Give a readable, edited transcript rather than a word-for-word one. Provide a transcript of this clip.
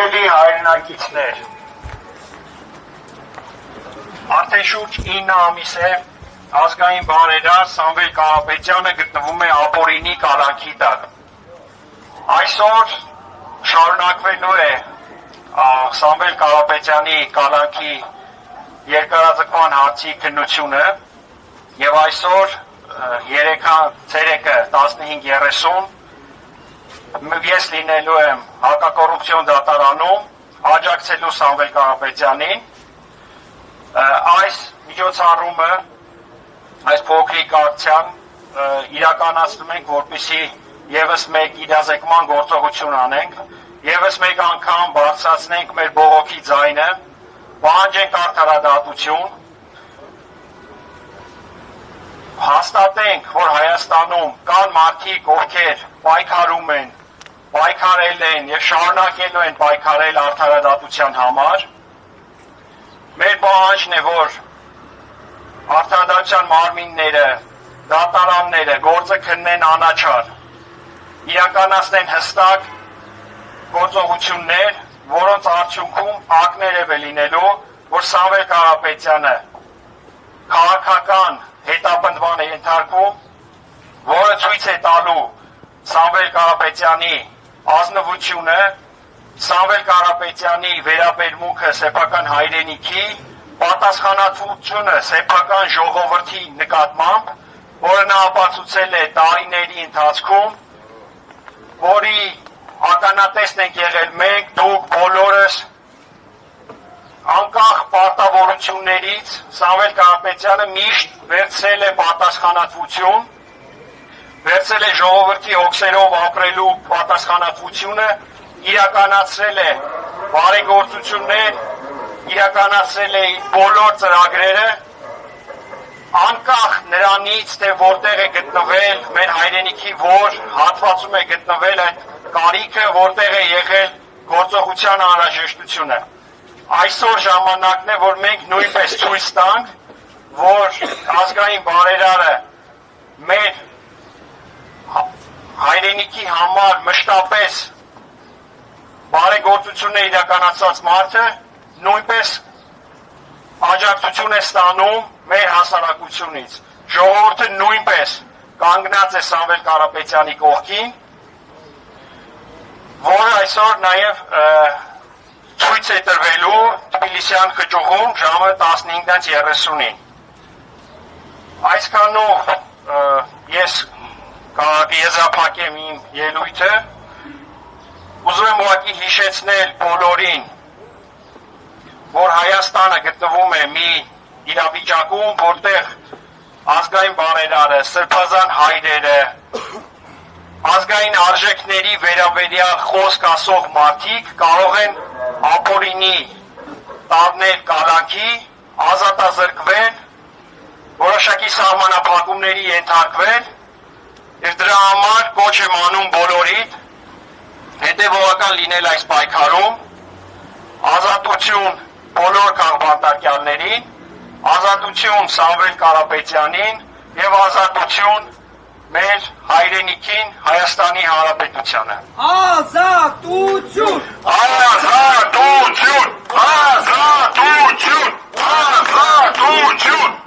Սիրելի հայրենակիցներ, արդեն շուրջ 9 ամիս է ազգային բարերար Սամվել Կարապետյանը գտնվում է ապօրինի կալանքի տակ։ Այսօր շարունակվելու է Սամվել Կարապետյանի կալանքի երկարաձգման հարցի քննությունը եւ այսօր ցերեկը 15:30 ես լինելու եմ հակակոռուպցիոն դատարանում աջակցելու Սամվել Կարապետյանին։ Այս միջոցառումը, այս փոքրիկ ակցիան իրականացնում ենք, որպեսզի եւս մեկ իրազեկման գործողություն անենք, եւս մեկ անգամ բարձրացնենք մեր բողոքի ձայնը, պահանջենք արդարադատություն, հաստատենք, որ Հայաստանում կան մարդիկ, ովքեր պայքարում են, պայքարել են եւ շարունակելու են պայքարել արդարադատության համար։ Մեր պահանջն է, որ արդարադատության մարմինները, դատարանները գործը քննեն անաչառ, իրականացնեն հստակ գործողություններ, որոնց արդյունքում ակներև է լինելու, որ Սամվել Կարապետյանը քաղաքական հետապնդման է ենթարկվում, որը ցույց է տալու Սամվել Կարապետյանի ազնվությունը, Սամվել Կարապետյանի վերաբերմունքը սեփական հայրենիքի, պատասխանատվությունը սեփական ժողովրդի նկատմամբ, որը նա ապացուցել է տարիների ընթացքում, որի ականատեսն ենք եղել մենք, դուք բոլորս, անկախ պարտավորություններից Սամվել Կարապետյանը միշտ վերցրել է պատասխանատվություն, վերցրել է ժողովրդի հոգսերով ապրելու պատասխանատվությունը, իրականացրել է բարեգործություններ, իրականացրել է բոլոր ծրագրերը, անկախ նրանից, թե որտեղ է գտնվել մեր հայրենիքի որ հատվածում է գտնվել այդ կարիքը, որտեղ է եղել գործողության անհրաժեշտությունը։ Այսօր ժամանակն է, որ մենք նույնպես ցույց տանք, որ ազգային բարերարը մեր հայրենիքի համար մշտապես բարեգործություններ իրականացած մարդը նույնպես աջակցություն է ստանում մեր հասարակությունից։ Ժողովուրդը նույնպես կանգնած է Սամվել Կարապետյանի կողքին, որը այսօր նաև ցույց է տրվելու Թբիլիսյան խճուղում ժամը 15:30-ին։ Այսքանով ես կեզրափակեմ իմ ելույթը, ուզում եմ ուղղակի հիշեցնել բոլորին, որ Հայաստանը գտնվում է մի իրավիճակում, որտեղ ազգային բարերարը, սրբազան հայրերը, ազգային արժեքների վերաբերյալ խոսք ասող մարդիկ կարող են ապօրինի տարնել կալանքի, ազատազրկվել, որոշակի սահմանափակումների ենթարկվել, եւ դրա համար կոչ եմ անում բոլորիդ հետևողական լինել այս պայքարում, ազատություն բոլոր քաղբանտարկյալներին, ազատություն Սամվել Կարապետյանին եւ ազատություն մեր հայրենիքին, Հայաստանի Հանրապետությանը։ Ազատություն! Ազատություն! Ազատություն! Ազատություն!